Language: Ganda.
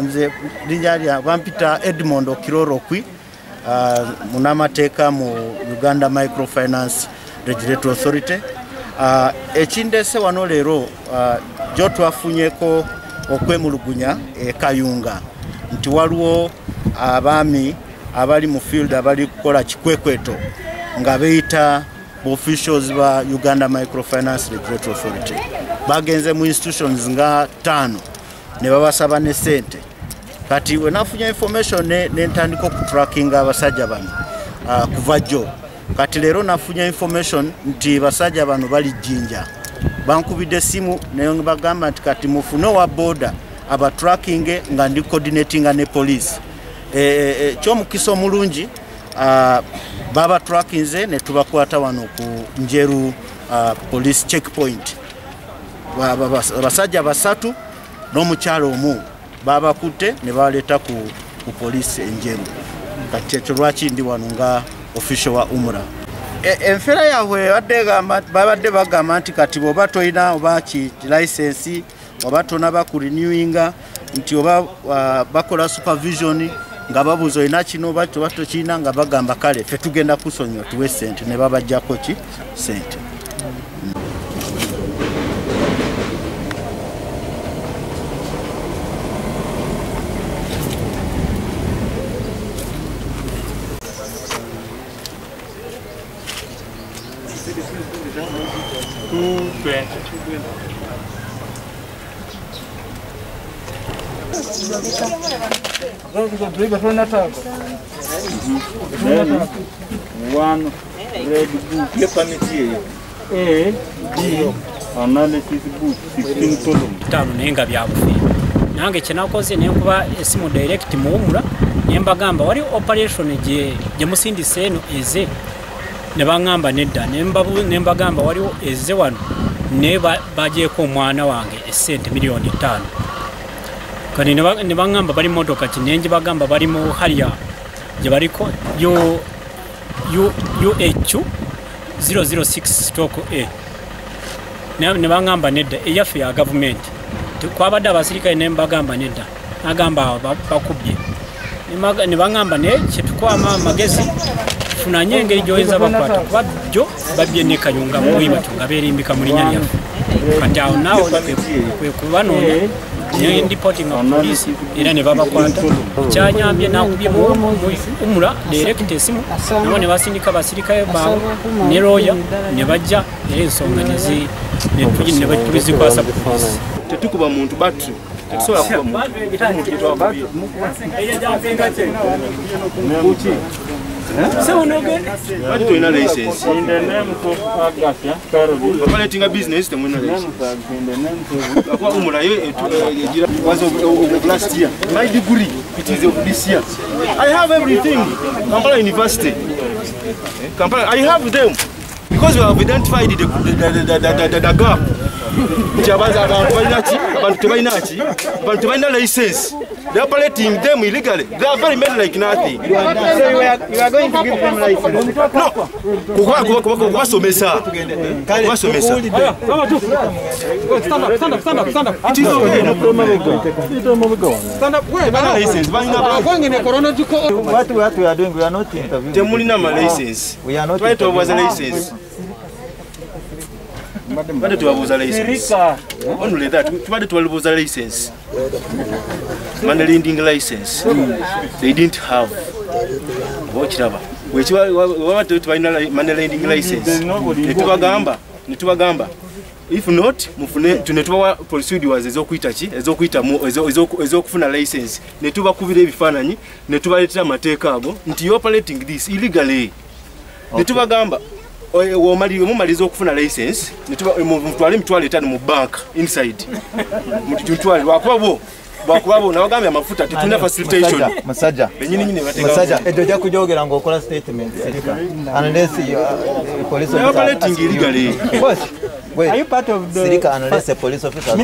Nze linjali bampita Edmond Okirorokwi munamateeka mu Uganda Microfinance Regulatory Authority. Ekindese wano leero jo twafunyeko okwemulugunya Kayunga nti waliwo abaami abali mu field abali kukola kikwekweto nga beeyita officials ba Uganda Microfinance Regulatory Authority bagenze mu institutions nga 5 ne babasaba ne sente kati we nafunya information ne ntandika ku tracking abasajja bano kuva jo kati leero nafunya information nti basajja bano bali Jinja bankubide simu ne bagamba nti kati mufune wa border aba tracking nga ndi coordinating ne police kyo mukiso mulungi baba tracking ze ne tubakwata wano ku Njeru police checkpoint basajja basatu n'omukyalo omu baba kutte ne baleta ku police Njeru kati ekyo lwaki ndi wano nga official wa Umra enfera yawe babadde bagamba nti kati boba toyina oba ki license oba tona bakurenewinga nti oba bakola supervision nga babuzo ina kino bato kina nga bagamba kale fe tugenda kusonywa tuwe sente ne babajjako ki sente. One red book. Analysis book 16 column. Tano nenga byabufi. Nange kyenakoze nenkuba esimu direct mu Umra nembagamba wali operation je musindise eno eze ne bangamba nedda nembagamba waliwo eze wano ne bajeeko omwana wange esente milioni 5 kani ne bangamba bali motoka kinenje bagamba bali mu Haria je baliko UH 006-A ne bangamba nedda eyafe ya government kwabadde abasirikale ne mbagamba nedda agamba bakubye ne bangamba ne kyetukwama magezi funanye engeri gyoyinza bakwata kuba jo babye ne Kayunga muyi batunga berimbika mu linya lyafe kati awo nawo kwe kubanoonya ne reporting of police era ne babakwata kyanyambye nakubye mu Umra direct esimu nabo ne basindika basirikale bawo ne roya ne bajja era ensonga ne batubizikwasa ku police tetukuba muntu battu tetusobola kuba muntu kitwakubye so unoge what do you know license In the name of Agassia, Carol, operating a business the money license in the name of akwa Umra was of last year my degree it is of this year I have everything Kampala University Kampala I have them because we have identified the gap abantu balina license they are operating them illegally they are very many like nothing so you are going to give them license no kubasomesa stand up it is okay no problem stand up where license going in a chronological what we are doing we are not interviewing temulina license we are not try to have a license But to have a license. Only that. What to have a license? Money lending license. They didn't have. Watch rubber. Which what to find money lending license? Nitubagamba. If not, mufune tunetwa procedures ezokufuna license. Netuba kubira ebifananyi, netubaletera mateeka ago. Nti operating this illegally. Nitubagamba. Mumaliza okufuna license mutwale mitwale 5 mu bank inside mutwale wakubabo nabagambye amafuta tetuna facilitation masajja edoja kujogera ngo okola statement sirika unless police officer operating illegally are you part of the sirika unless a police officer